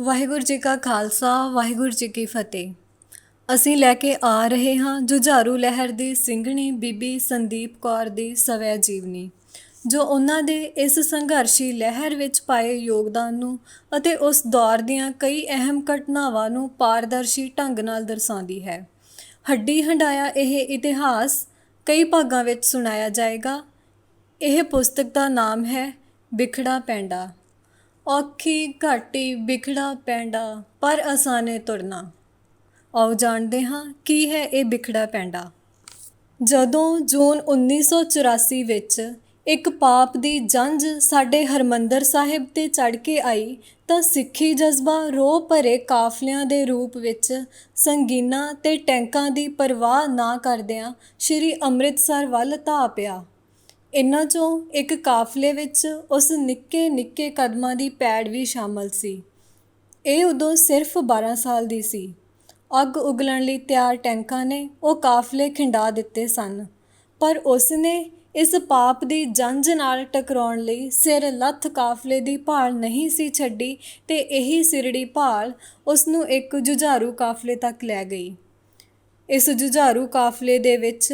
ਵਾਹਿਗੁਰੂ ਜੀ ਕਾ ਖਾਲਸਾ ਵਾਹਿਗੁਰੂ ਜੀ ਕੀ ਫਤਿਹ। ਅਸੀਂ ਲੈ ਕੇ ਆ ਰਹੇ ਹਾਂ ਜੁਝਾਰੂ ਲਹਿਰ ਦੀ ਸਿੰਘਣੀ ਬੀਬੀ ਸੰਦੀਪ ਕੌਰ ਦੀ ਸਵੈ ਜੀਵਨੀ, ਜੋ ਉਹਨਾਂ ਦੇ ਇਸ ਸੰਘਰਸ਼ੀ ਲਹਿਰ ਵਿੱਚ ਪਾਏ ਯੋਗਦਾਨ ਨੂੰ ਅਤੇ ਉਸ ਦੌਰ ਦੀਆਂ ਕਈ ਅਹਿਮ ਘਟਨਾਵਾਂ ਨੂੰ ਪਾਰਦਰਸ਼ੀ ਢੰਗ ਨਾਲ ਦਰਸਾਉਂਦੀ ਹੈ। ਹੱਡੀ ਹੰਢਾਇਆ ਇਹ ਇਤਿਹਾਸ ਕਈ ਭਾਗਾਂ ਵਿੱਚ ਸੁਣਾਇਆ ਜਾਏਗਾ। ਇਹ ਪੁਸਤਕ ਦਾ ਨਾਮ ਹੈ ਬਿਖੜਾ ਪੈਂਡਾ। ਔਖੀ ਘਾਟੀ ਬਿਖੜਾ ਪੈਂਡਾ ਪਰ ਆਸਾਨੇ ਤੁਰਨਾ। ਆਓ ਜਾਣਦੇ ਹਾਂ ਕੀ ਹੈ ਇਹ ਬਿਖੜਾ ਪੈਂਡਾ। ਜਦੋਂ ਜੂਨ 1984 ਵਿੱਚ ਇੱਕ ਪਾਪ ਦੀ ਜੰਝ ਸਾਡੇ ਹਰਿਮੰਦਰ ਸਾਹਿਬ 'ਤੇ ਚੜ੍ਹ ਕੇ ਆਈ ਤਾਂ ਸਿੱਖੀ ਜਜ਼ਬਾ ਰੋਹ ਭਰੇ ਕਾਫਲਿਆਂ ਦੇ ਰੂਪ ਵਿੱਚ ਸੰਗੀਨਾਂ ਤੇ ਟੈਂਕਾਂ ਦੀ ਪਰਵਾਹ ਨਾ ਕਰਦਿਆਂ ਸ਼੍ਰੀ ਅੰਮ੍ਰਿਤਸਰ ਵੱਲ ਧਾ ਪਿਆ। ਇਨ੍ਹਾਂ 'ਚੋਂ ਇੱਕ ਕਾਫਲੇ ਵਿੱਚ ਉਸ ਨਿੱਕੇ ਨਿੱਕੇ ਕਦਮਾਂ ਦੀ ਪੈੜ ਵੀ ਸ਼ਾਮਲ ਸੀ। ਇਹ ਉਦੋਂ ਸਿਰਫ 12 ਸਾਲ ਦੀ ਸੀ। ਅੱਗ ਉਗਲਣ ਲਈ ਤਿਆਰ ਟੈਂਕਾਂ ਨੇ ਉਹ ਕਾਫਲੇ ਖਿੰਡਾ ਦਿੱਤੇ ਸਨ, ਪਰ ਉਸ ਨੇ ਇਸ ਪਾਪ ਦੀ ਜੰਝ ਨਾਲ ਟਕਰਾਉਣ ਲਈ ਸਿਰ ਲੱਥ ਕਾਫਲੇ ਦੀ ਭਾਲ ਨਹੀਂ ਸੀ ਛੱਡੀ ਤੇ ਇਹੀ ਸਿਰੜੀ ਭਾਲ ਉਸ ਨੂੰ ਇੱਕ ਜੁਝਾਰੂ ਕਾਫਲੇ ਤੱਕ ਲੈ ਗਈ। ਇਸ ਜੁਝਾਰੂ ਕਾਫਲੇ ਦੇ ਵਿੱਚ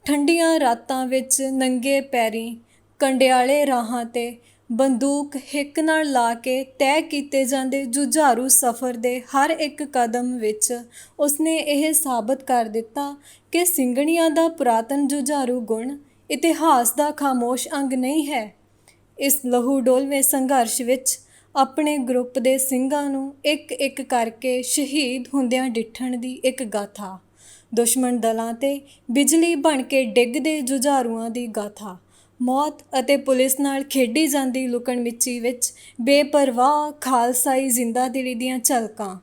ਠੰਡੀਆਂ ਰਾਤਾਂ ਵਿੱਚ ਨੰਗੇ ਪੈਰੀਂ ਕੰਡਿਆਲੇ ਰਾਹਾਂ 'ਤੇ ਬੰਦੂਕ ਹਿੱਕ ਨਾਲ ਲਾ ਕੇ ਤੈਅ ਕੀਤੇ ਜਾਂਦੇ ਜੁਝਾਰੂ ਸਫ਼ਰ ਦੇ ਹਰ ਇੱਕ ਕਦਮ ਵਿੱਚ ਉਸਨੇ ਇਹ ਸਾਬਤ ਕਰ ਦਿੱਤਾ ਕਿ ਸਿੰਘਣੀਆਂ ਦਾ ਪੁਰਾਤਨ ਜੁਝਾਰੂ ਗੁਣ ਇਤਿਹਾਸ ਦਾ ਖਾਮੋਸ਼ ਅੰਗ ਨਹੀਂ ਹੈ। ਇਸ ਲਹੂ ਡੋਲਵੇਂ ਸੰਘਰਸ਼ ਵਿੱਚ ਆਪਣੇ ਗਰੁੱਪ ਦੇ ਸਿੰਘਾਂ ਨੂੰ ਇੱਕ ਇੱਕ ਕਰਕੇ ਸ਼ਹੀਦ ਹੁੰਦਿਆਂ ਡਿੱਠਣ ਦੀ ਇੱਕ ਗਾਥਾ, ਦੁਸ਼ਮਣ ਦਲਾਂ 'ਤੇ ਬਿਜਲੀ ਬਣ ਕੇ ਡਿੱਗਦੇ ਜੁਝਾਰੂਆਂ ਦੀ ਗਾਥਾ, ਮੌਤ ਅਤੇ ਪੁਲਿਸ ਨਾਲ ਖੇਡੀ ਜਾਂਦੀ ਲੁਕਣ ਮਿਚੀ ਵਿੱਚ ਬੇਪਰਵਾਹ ਖਾਲਸਾਈ ਜ਼ਿੰਦਾਦਿਲੀ ਦੀਆਂ ਝਲਕਾਂ,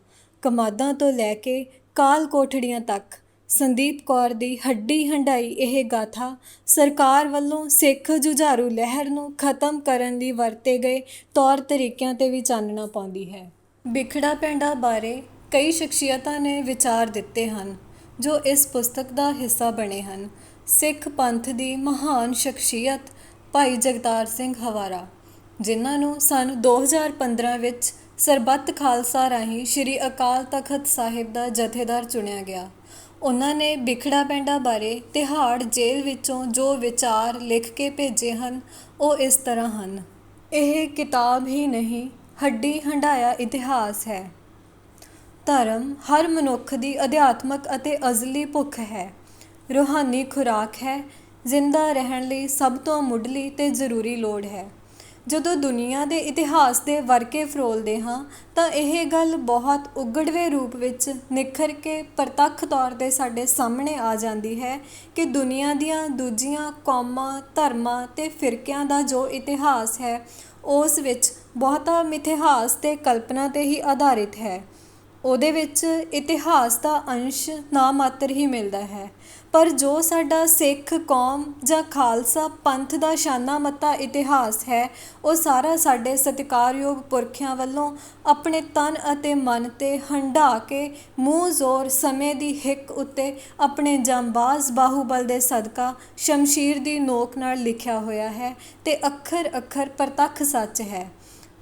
ਕਮਾਦਾਂ ਤੋਂ ਲੈ ਕੇ ਕਾਲ ਕੋਠੜੀਆਂ ਤੱਕ ਸੰਦੀਪ ਕੌਰ ਦੀ ਹੱਡੀ ਹੰਢਾਈ ਇਹ ਗਾਥਾ ਸਰਕਾਰ ਵੱਲੋਂ ਸਿੱਖ ਜੁਝਾਰੂ ਲਹਿਰ ਨੂੰ ਖਤਮ ਕਰਨ ਲਈ ਵਰਤੇ ਗਏ ਤੌਰ ਤਰੀਕਿਆਂ 'ਤੇ ਵੀ ਚਾਨਣਾ ਪਾਉਂਦੀ ਹੈ। ਬਿਖੜਾ ਪੈਂਡਾ ਬਾਰੇ ਕਈ ਸ਼ਖਸੀਅਤਾਂ ਨੇ ਵਿਚਾਰ ਦਿੱਤੇ ਹਨ ਜੋ ਇਸ ਪੁਸਤਕ ਦਾ ਹਿੱਸਾ ਬਣੇ ਹਨ। ਸਿੱਖ ਪੰਥ ਦੀ ਮਹਾਨ ਸ਼ਖਸੀਅਤ ਭਾਈ ਜਗਤਾਰ ਸਿੰਘ ਹਵਾਰਾ, ਜਿਨ੍ਹਾਂ ਨੂੰ ਸੰਨ 2015 ਵਿੱਚ ਸਰਬੱਤ ਖਾਲਸਾ ਰਾਹੀਂ ਸ਼੍ਰੀ ਅਕਾਲ ਤਖਤ ਸਾਹਿਬ ਦਾ ਜਥੇਦਾਰ ਚੁਣਿਆ ਗਿਆ। ਉਹਨਾਂ ਨੇ ਬਿਖੜਾ ਪੈਂਡਾ ਬਾਰੇ ਤਿਹਾੜ ਜੇਲ੍ਹ ਵਿੱਚੋਂ ਜੋ ਵਿਚਾਰ ਲਿਖ ਕੇ ਭੇਜੇ ਹਨ ਉਹ ਇਸ ਤਰ੍ਹਾਂ ਹਨ। ਇਹ ਕਿਤਾਬ ਹੀ ਨਹੀਂ, ਹੱਡੀ ਹੰਢਾਇਆ ਇਤਿਹਾਸ ਹੈ। ਧਰਮ ਹਰ ਮਨੁੱਖ ਦੀ ਅਧਿਆਤਮਕ ਅਤੇ ਅਜ਼ਲੀ ਭੁੱਖ ਹੈ, ਰੂਹਾਨੀ ਖੁਰਾਕ ਹੈ, ਜ਼ਿੰਦਾ ਰਹਿਣ ਲਈ ਸਭ ਤੋਂ ਮੁੱਢਲੀ ਤੇ ਜ਼ਰੂਰੀ ਲੋੜ ਹੈ। ਜਦੋਂ ਦੁਨੀਆ ਦੇ ਇਤਿਹਾਸ ਦੇ ਵਰਕੇ ਫਰੋਲਦੇ ਹਾਂ ਤਾਂ ਇਹ ਗੱਲ ਬਹੁਤ ਉਘੜਵੇਂ ਰੂਪ ਵਿੱਚ ਨਿਖਰ ਕੇ ਪ੍ਰਤੱਖ ਤੌਰ 'ਤੇ ਸਾਡੇ ਸਾਹਮਣੇ ਆ ਜਾਂਦੀ ਹੈ ਕਿ ਦੁਨੀਆ ਦੀਆਂ ਦੂਜੀਆਂ ਕੌਮਾਂ, ਧਰਮਾਂ ਤੇ ਫਿਰਕਿਆਂ ਦਾ ਜੋ ਇਤਿਹਾਸ ਹੈ ਉਸ ਵਿੱਚ ਬਹੁਤਾ ਮਿਥਿਹਾਸ ਤੇ ਕਲਪਨਾ 'ਤੇ ਹੀ ਆਧਾਰਿਤ ਹੈ। ਉਹਦੇ ਵਿੱਚ ਇਤਿਹਾਸ ਦਾ ਅੰਸ਼ ਨਾ ਮਾਤਰ ਹੀ ਮਿਲਦਾ ਹੈ, ਪਰ ਜੋ ਸਾਡਾ ਸਿੱਖ ਕੌਮ ਜਾਂ ਖਾਲਸਾ ਪੰਥ ਦਾ ਸ਼ਾਨਾ ਮੱਤਾ ਇਤਿਹਾਸ ਹੈ ਉਹ ਸਾਰਾ ਸਾਡੇ ਸਤਿਕਾਰਯੋਗ ਪੁਰਖਿਆਂ ਵੱਲੋਂ ਆਪਣੇ ਤਨ ਅਤੇ ਮਨ 'ਤੇ ਹੰਢਾ ਕੇ ਮੂੰਹ ਜ਼ੋਰ ਸਮੇਂ ਦੀ ਹਿੱਕ ਉੱਤੇ ਆਪਣੇ ਜਾਂਬਾਜ਼ ਬਾਹੂਬਲ ਦੇ ਸਦਕਾ ਸ਼ਮਸ਼ੀਰ ਦੀ ਨੋਕ ਨਾਲ ਲਿਖਿਆ ਹੋਇਆ ਹੈ ਤੇ ਅੱਖਰ ਅੱਖਰ ਪ੍ਰਤੱਖ ਸੱਚ ਹੈ।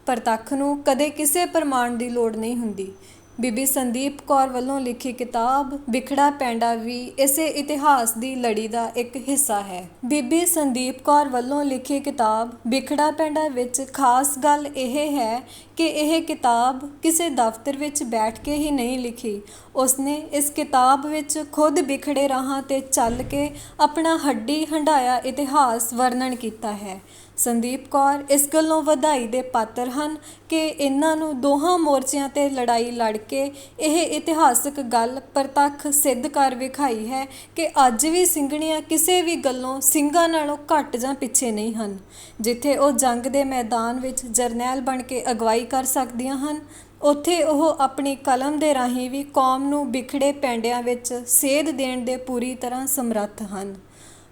ਪ੍ਰਤੱਖ ਨੂੰ ਕਦੇ ਕਿਸੇ ਪ੍ਰਮਾਣ ਦੀ ਲੋੜ ਨਹੀਂ ਹੁੰਦੀ। ਬੀਬੀ ਸੰਦੀਪ ਕੌਰ ਵੱਲੋਂ ਲਿਖੀ ਕਿਤਾਬ ਬਿਖੜਾ ਪੈਂਡਾ ਵੀ ਇਸੇ ਇਤਿਹਾਸ ਦੀ ਲੜੀ ਦਾ ਇੱਕ ਹਿੱਸਾ ਹੈ। ਬੀਬੀ ਸੰਦੀਪ ਕੌਰ ਵੱਲੋਂ ਲਿਖੀ ਕਿਤਾਬ ਬਿਖੜਾ ਪੈਂਡਾ ਵਿੱਚ ਖਾਸ ਗੱਲ ਇਹ ਹੈ ਕਿ ਇਹ ਕਿਤਾਬ ਕਿਸੇ ਦਫ਼ਤਰ ਵਿੱਚ ਬੈਠ ਕੇ ਹੀ ਨਹੀਂ ਲਿਖੀ। ਉਸਨੇ ਇਸ ਕਿਤਾਬ ਵਿੱਚ ਖੁਦ ਬਿਖੜੇ ਰਾਹਾਂ 'ਤੇ ਚੱਲ ਕੇ ਆਪਣਾ ਹੱਡੀ ਹੰਢਾਇਆ ਇਤਿਹਾਸ ਵਰਣਨ ਕੀਤਾ ਹੈ। ਸੰਦੀਪ ਕੌਰ ਇਸ ਗੱਲੋਂ ਵਧਾਈ ਦੇ ਪਾਤਰ ਹਨ ਕਿ ਇਹਨਾਂ ਨੂੰ ਦੋਹਾਂ ਮੋਰਚਿਆਂ 'ਤੇ ਲੜਾਈ ਲੜ ਕੇ ਇਹ ਇਤਿਹਾਸਕ ਗੱਲ ਪ੍ਰਤੱਖ ਸਿੱਧ ਕਰ ਵਿਖਾਈ ਹੈ ਕਿ ਅੱਜ ਵੀ ਸਿੰਘਣੀਆਂ ਕਿਸੇ ਵੀ ਗੱਲੋਂ ਸਿੰਘਾਂ ਨਾਲੋਂ ਘੱਟ ਜਾਂ ਪਿੱਛੇ ਨਹੀਂ ਹਨ। ਜਿੱਥੇ ਉਹ ਜੰਗ ਦੇ ਮੈਦਾਨ ਵਿੱਚ ਜਰਨੈਲ ਬਣ ਕੇ ਅਗਵਾਈ ਕਰ ਸਕਦੀਆਂ ਹਨ, ਉੱਥੇ ਉਹ ਆਪਣੀ ਕਲਮ ਦੇ ਰਾਹੀਂ ਵੀ ਕੌਮ ਨੂੰ ਬਿਖੜੇ ਪੈਂਡਿਆਂ ਵਿੱਚ ਸੇਧ ਦੇਣ ਦੇ ਪੂਰੀ ਤਰ੍ਹਾਂ ਸਮਰੱਥ ਹਨ।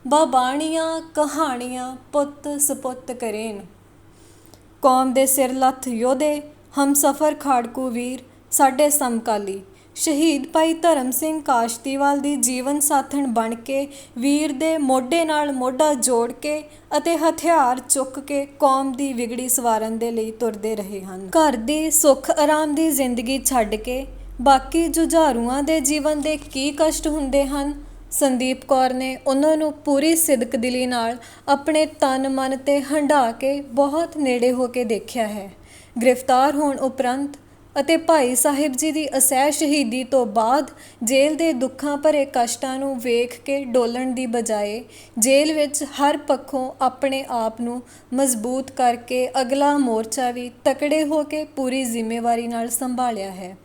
ਬਾਬਾਣੀਆਂ ਕਹਾਣੀਆਂ ਪੁੱਤ ਸਪੁੱਤ ਕਰੇਨ। ਕੌਮ ਦੇ ਸਿਰ ਲੱਥ ਯੋਧੇ ਹਮਸਫ਼ਰ ਖਾੜਕੂ ਵੀਰ ਸਾਡੇ ਸਮਕਾਲੀ ਸ਼ਹੀਦ ਭਾਈ ਧਰਮ ਸਿੰਘ ਕਾਸ਼ਤੀਵਾਲ ਦੀ ਜੀਵਨ ਸਾਥਣ ਬਣ ਕੇ ਵੀਰ ਦੇ ਮੋਢੇ ਨਾਲ ਮੋਢਾ ਜੋੜ ਕੇ ਅਤੇ ਹਥਿਆਰ ਚੁੱਕ ਕੇ ਕੌਮ ਦੀ ਵਿਗੜੀ ਸਵਾਰਨ ਦੇ ਲਈ ਤੁਰਦੇ ਰਹੇ ਹਨ। ਘਰ ਦੀ ਸੁੱਖ ਆਰਾਮ ਦੀ ਜ਼ਿੰਦਗੀ ਛੱਡ ਕੇ ਬਾਕੀ ਜੁਝਾਰੂਆਂ ਦੇ ਜੀਵਨ ਦੇ ਕੀ ਕਸ਼ਟ ਹੁੰਦੇ ਹਨ, ਸੰਦੀਪ ਕੌਰ ਨੇ ਉਹਨਾਂ ਨੂੰ ਪੂਰੀ ਸਿਦਕ ਦਿਲੀ ਨਾਲ ਆਪਣੇ ਤਨ ਮਨ 'ਤੇ ਹੰਢਾ ਕੇ ਬਹੁਤ ਨੇੜੇ ਹੋ ਕੇ ਦੇਖਿਆ ਹੈ। ਗ੍ਰਿਫਤਾਰ ਹੋਣ ਉਪਰੰਤ ਅਤੇ ਭਾਈ ਸਾਹਿਬ ਜੀ ਦੀ ਅਸਹਿ ਸ਼ਹੀਦੀ ਤੋਂ ਬਾਅਦ ਜੇਲ੍ਹ ਦੇ ਦੁੱਖਾਂ ਭਰੇ ਕਸ਼ਟਾਂ ਨੂੰ ਵੇਖ ਕੇ ਡੋਲਣ ਦੀ ਬਜਾਏ ਜੇਲ੍ਹ ਵਿੱਚ ਹਰ ਪੱਖੋਂ ਆਪਣੇ ਆਪ ਨੂੰ ਮਜ਼ਬੂਤ ਕਰਕੇ ਅਗਲਾ ਮੋਰਚਾ ਵੀ ਤਕੜੇ ਹੋ ਕੇ ਪੂਰੀ ਜ਼ਿੰਮੇਵਾਰੀ ਨਾਲ ਸੰਭਾਲਿਆ ਹੈ।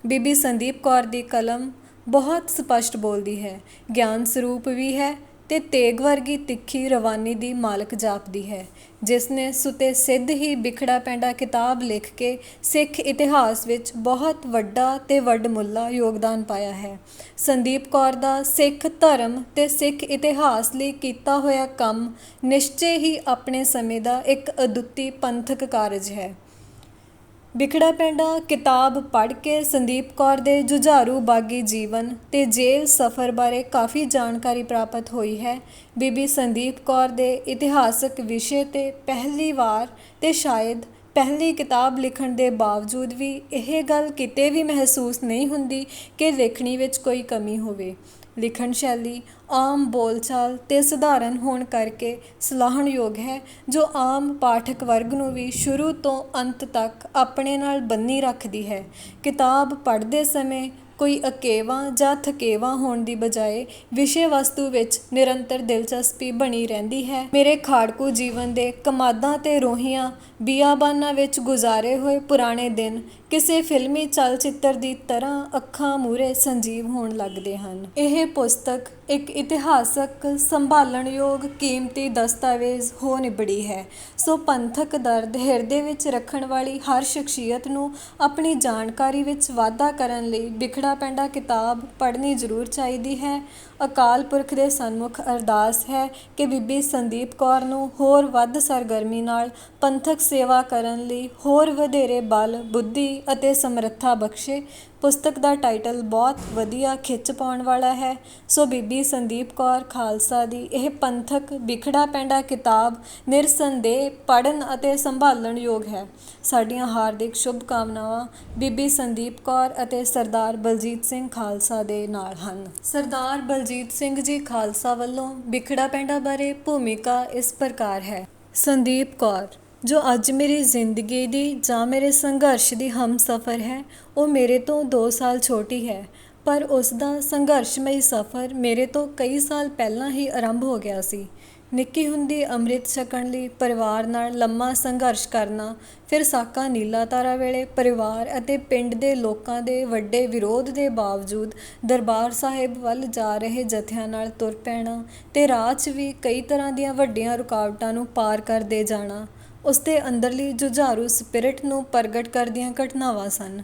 ਬੀਬੀ ਸੰਦੀਪ ਕੌਰ ਦੀ ਕਲਮ ਬਹੁਤ ਸਪਸ਼ਟ ਬੋਲਦੀ ਹੈ, ਗਿਆਨ ਸਰੂਪ ਵੀ ਹੈ ਤੇ ਤੇਗ ਵਰਗੀ ਤਿੱਖੀ ਰਵਾਨੀ ਦੀ ਮਾਲਕ ਜਾਪਦੀ ਹੈ, ਜਿਸ ਨੇ ਸੁਤੇ ਸਿੱਧ ਹੀ ਬਿਖੜਾ ਪੈਂਡਾ ਕਿਤਾਬ ਲਿਖ ਕੇ ਸਿੱਖ ਇਤਿਹਾਸ ਵਿੱਚ ਬਹੁਤ ਵੱਡਾ ਤੇ ਵੱਡਮੁੱਲਾ ਯੋਗਦਾਨ ਪਾਇਆ ਹੈ। ਸੰਦੀਪ ਕੌਰ ਦਾ ਸਿੱਖ ਧਰਮ ਤੇ ਸਿੱਖ ਇਤਿਹਾਸ ਲਈ ਕੀਤਾ ਹੋਇਆ ਕੰਮ ਨਿਸ਼ਚੇ ਹੀ ਆਪਣੇ ਸਮੇਂ ਦਾ ਇੱਕ ਅਦੁੱਤੀ ਪੰਥਕ ਕਾਰਜ ਹੈ। ਬਿਖੜਾ ਪੈਂਡਾ ਕਿਤਾਬ ਪੜ੍ਹ ਕੇ ਸੰਦੀਪ ਕੌਰ ਦੇ ਜੁਝਾਰੂ ਬਾਗੀ ਜੀਵਨ ਤੇ ਜੇਲ੍ਹ ਸਫ਼ਰ ਬਾਰੇ ਕਾਫੀ ਜਾਣਕਾਰੀ ਪ੍ਰਾਪਤ ਹੋਈ ਹੈ। ਬੀਬੀ ਸੰਦੀਪ ਕੌਰ ਦੇ ਇਤਿਹਾਸਕ ਵਿਸ਼ੇ 'ਤੇ ਪਹਿਲੀ ਵਾਰ ਤੇ ਸ਼ਾਇਦ ਪਹਿਲੀ ਕਿਤਾਬ ਲਿਖਣ ਦੇ ਬਾਵਜੂਦ ਵੀ ਇਹ ਗੱਲ ਕਿਤੇ ਵੀ ਮਹਿਸੂਸ ਨਹੀਂ ਹੁੰਦੀ ਕਿ ਲਿਖਣੀ ਵਿੱਚ ਕੋਈ ਕਮੀ ਹੋਵੇ। ਲਿਖਣ ਸ਼ੈਲੀ ਆਮ ਬੋਲਚਾਲ ਤੇ ਸਧਾਰਨ ਹੋਣ ਕਰਕੇ ਸਲਾਹਣਯੋਗ ਹੈ, ਜੋ ਆਮ ਪਾਠਕ ਵਰਗ ਨੂੰ ਵੀ ਸ਼ੁਰੂ ਤੋਂ ਅੰਤ ਤੱਕ ਆਪਣੇ ਨਾਲ ਬੰਨੀ ਰੱਖਦੀ ਹੈ। ਕਿਤਾਬ ਪੜ੍ਹਦੇ ਸਮੇਂ ਕੋਈ ਅਕੇਵਾਂ ਜਾਂ ਥਕੇਵਾਂ ਹੋਣ ਦੀ ਬਜਾਏ ਵਿਸ਼ੇ ਵਸਤੂ ਵਿੱਚ ਨਿਰੰਤਰ ਦਿਲਚਸਪੀ ਬਣੀ ਰਹਿੰਦੀ ਹੈ। ਮੇਰੇ ਖਾੜਕੂ ਜੀਵਨ ਦੇ ਕਮਾਦਾਂ ਤੇ ਰੋਹੀਆਂ ਬਿਆਬਾਨਾਂ ਵਿੱਚ ਗੁਜ਼ਾਰੇ ਹੋਏ ਪੁਰਾਣੇ ਦਿਨ ਕਿਸੇ ਫਿਲਮੀ ਚਲਚਿੱਤਰ ਦੀ ਤਰ੍ਹਾਂ ਅੱਖਾਂ ਮੂਹਰੇ ਸੰਜੀਵ ਹੋਣ ਲੱਗਦੇ ਹਨ। ਇਹ ਪੁਸਤਕ ਇੱਕ ਇਤਿਹਾਸਕ ਸੰਭਾਲਣਯੋਗ ਕੀਮਤੀ ਦਸਤਾਵੇਜ਼ ਹੋ ਨਿਬੜੀ ਹੈ, ਸੋ ਪੰਥਕ ਦਰਦ ਹਿਰਦੇ ਵਿੱਚ ਰੱਖਣ ਵਾਲੀ ਹਰ ਸ਼ਖਸੀਅਤ ਨੂੰ ਆਪਣੀ ਜਾਣਕਾਰੀ ਵਿੱਚ ਵਾਧਾ ਕਰਨ ਲਈ ਬਿਖੜਾ ਪੈਂਡਾ ਕਿਤਾਬ ਪੜ੍ਹਨੀ ਜ਼ਰੂਰ ਚਾਹੀਦੀ ਹੈ। ਅਕਾਲ ਪੁਰਖ ਦੇ ਸਨਮੁਖ ਅਰਦਾਸ ਹੈ ਕਿ ਬੀਬੀ ਸੰਦੀਪ ਕੌਰ ਨੂੰ ਹੋਰ ਵੱਧ ਸਰਗਰਮੀ ਨਾਲ ਪੰਥਕ ਸੇਵਾ ਕਰਨ ਲਈ ਹੋਰ ਵਧੇਰੇ ਬਲ, ਬੁੱਧੀ ਅਤੇ ਸਮਰੱਥਾ ਬਖਸ਼ੇ। ਪੁਸਤਕ ਦਾ ਟਾਈਟਲ ਬਹੁਤ ਵਧੀਆ ਖਿੱਚ ਪਾਉਣ ਵਾਲਾ ਹੈ, ਸੋ ਬੀਬੀ ਸੰਦੀਪ ਕੌਰ ਖਾਲਸਾ ਦੀ ਇਹ ਪੰਥਕ ਬਿਖੜਾ ਪੈਂਡਾ ਕਿਤਾਬ ਨਿਰਸੰਦੇਹ ਪੜ੍ਹਨ ਅਤੇ ਸੰਭਾਲਣ ਯੋਗ ਹੈ। ਸਾਡੀਆਂ ਹਾਰਦਿਕ ਸ਼ੁਭਕਾਮਨਾਵਾਂ ਬੀਬੀ ਸੰਦੀਪ ਕੌਰ ਅਤੇ ਸਰਦਾਰ ਬਲਜੀਤ ਸਿੰਘ ਖਾਲਸਾ ਦੇ ਨਾਲ ਹਨ। ਸਰਦਾਰ ਬਲਜੀਤ ਸਿੰਘ ਜੀ ਖਾਲਸਾ ਵੱਲੋਂ ਬਿਖੜਾ ਪੈਂਡਾ ਬਾਰੇ ਭੂਮਿਕਾ ਇਸ ਪ੍ਰਕਾਰ ਹੈ। ਸੰਦੀਪ ਕੌਰ ਜੋ ਅੱਜ ਮੇਰੀ ਜ਼ਿੰਦਗੀ ਦੀ ਜਾਂ ਮੇਰੇ ਸੰਘਰਸ਼ ਦੀ ਹਮਸਫ਼ਰ ਹੈ, ਉਹ ਮੇਰੇ ਤੋਂ 2 ਸਾਲ ਛੋਟੀ ਹੈ, ਪਰ ਉਸ ਦਾ ਸੰਘਰਸ਼ਮਈ ਸਫ਼ਰ ਮੇਰੇ ਤੋਂ ਕਈ ਸਾਲ ਪਹਿਲਾਂ ਹੀ ਆਰੰਭ ਹੋ ਗਿਆ ਸੀ। ਨਿੱਕੀ ਹੁੰਦੀ ਅੰਮ੍ਰਿਤ ਛਕਣ ਲਈ ਪਰਿਵਾਰ ਨਾਲ ਲੰਮਾ ਸੰਘਰਸ਼ ਕਰਨਾ, ਫਿਰ ਸਾਕਾ ਨੀਲਾ ਤਾਰਾ ਵੇਲੇ ਪਰਿਵਾਰ ਅਤੇ ਪਿੰਡ ਦੇ ਲੋਕਾਂ ਦੇ ਵੱਡੇ ਵਿਰੋਧ ਦੇ ਬਾਵਜੂਦ ਦਰਬਾਰ ਸਾਹਿਬ ਵੱਲ ਜਾ ਰਹੇ ਜਥਿਆਂ ਨਾਲ ਤੁਰ ਪੈਣਾ ਤੇ ਰਾਹ 'ਚ ਵੀ ਕਈ ਤਰ੍ਹਾਂ ਦੀਆਂ ਵੱਡੀਆਂ ਰੁਕਾਵਟਾਂ ਨੂੰ ਪਾਰ ਕਰਦੇ ਜਾਣਾ ਉਸਦੇ ਅੰਦਰਲੀ ਜੁਝਾਰੂ ਸਪਿਰਿਟ ਨੂੰ ਪ੍ਰਗਟ ਕਰਦੀਆਂ ਘਟਨਾਵਾਂ ਸਨ।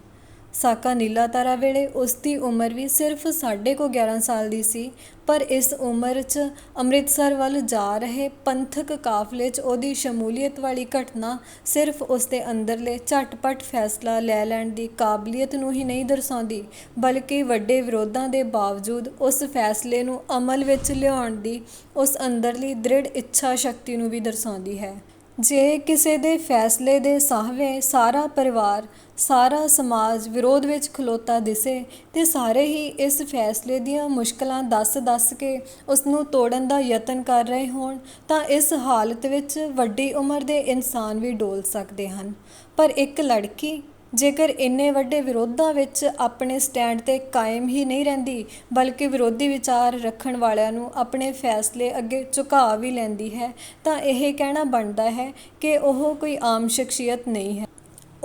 ਸਾਕਾ ਨੀਲਾ ਤਾਰਾ ਵੇਲੇ ਉਸ ਦੀ ਉਮਰ ਵੀ ਸਿਰਫ 11.5 ਸਾਲ ਦੀ ਸੀ, ਪਰ ਇਸ ਉਮਰ 'ਚ ਅੰਮ੍ਰਿਤਸਰ ਵੱਲ ਜਾ ਰਹੇ ਪੰਥਕ ਕਾਫਲੇ 'ਚ ਉਹਦੀ ਸ਼ਮੂਲੀਅਤ ਵਾਲੀ ਘਟਨਾ ਸਿਰਫ ਉਸ ਦੇ ਅੰਦਰਲੇ ਝਟਪਟ ਫੈਸਲਾ ਲੈ ਲੈਣ ਦੀ ਕਾਬਲੀਅਤ ਨੂੰ ਹੀ ਨਹੀਂ ਦਰਸਾਉਂਦੀ, ਬਲਕਿ ਵੱਡੇ ਵਿਰੋਧਾਂ ਦੇ ਬਾਵਜੂਦ ਉਸ ਫੈਸਲੇ ਨੂੰ ਅਮਲ ਵਿੱਚ ਲਿਆਉਣ ਦੀ ਉਸ ਅੰਦਰਲੀ ਦ੍ਰਿੜ ਇੱਛਾ ਸ਼ਕਤੀ ਨੂੰ ਵੀ ਦਰਸਾਉਂਦੀ ਹੈ। ਜੇ ਕਿਸੇ ਦੇ ਫੈਸਲੇ ਦੇ ਸਾਹਵੇਂ ਸਾਰਾ ਪਰਿਵਾਰ, ਸਾਰਾ ਸਮਾਜ ਵਿਰੋਧ ਵਿੱਚ ਖਲੋਤਾ ਦਿਸੇ ਤੇ ਸਾਰੇ ਹੀ ਇਸ ਫੈਸਲੇ ਦੀਆਂ ਮੁਸ਼ਕਲਾਂ ਦੱਸ ਕੇ ਉਸ ਨੂੰ ਤੋੜਨ ਦਾ ਯਤਨ ਕਰ ਰਹੇ ਹੋਣ, ਤਾਂ ਇਸ ਹਾਲਤ ਵਿੱਚ ਵੱਡੀ ਉਮਰ ਦੇ ਇਨਸਾਨ ਵੀ ਡੋਲ ਸਕਦੇ ਹਨ। ਪਰ ਇੱਕ ਲੜਕੀ ਜੇਕਰ ਇੰਨੇ ਵੱਡੇ ਵਿਰੋਧਾਂ ਵਿੱਚ ਆਪਣੇ ਸਟੈਂਡ 'ਤੇ ਕਾਇਮ ਹੀ ਨਹੀਂ ਰਹਿੰਦੀ, ਬਲਕਿ ਵਿਰੋਧੀ ਵਿਚਾਰ ਰੱਖਣ ਵਾਲਿਆਂ ਨੂੰ ਆਪਣੇ ਫੈਸਲੇ ਅੱਗੇ ਝੁਕਾ ਵੀ ਲੈਂਦੀ ਹੈ, ਤਾਂ ਇਹ ਕਹਿਣਾ ਬਣਦਾ ਹੈ ਕਿ ਉਹ ਕੋਈ ਆਮ ਸ਼ਖਸੀਅਤ ਨਹੀਂ ਹੈ।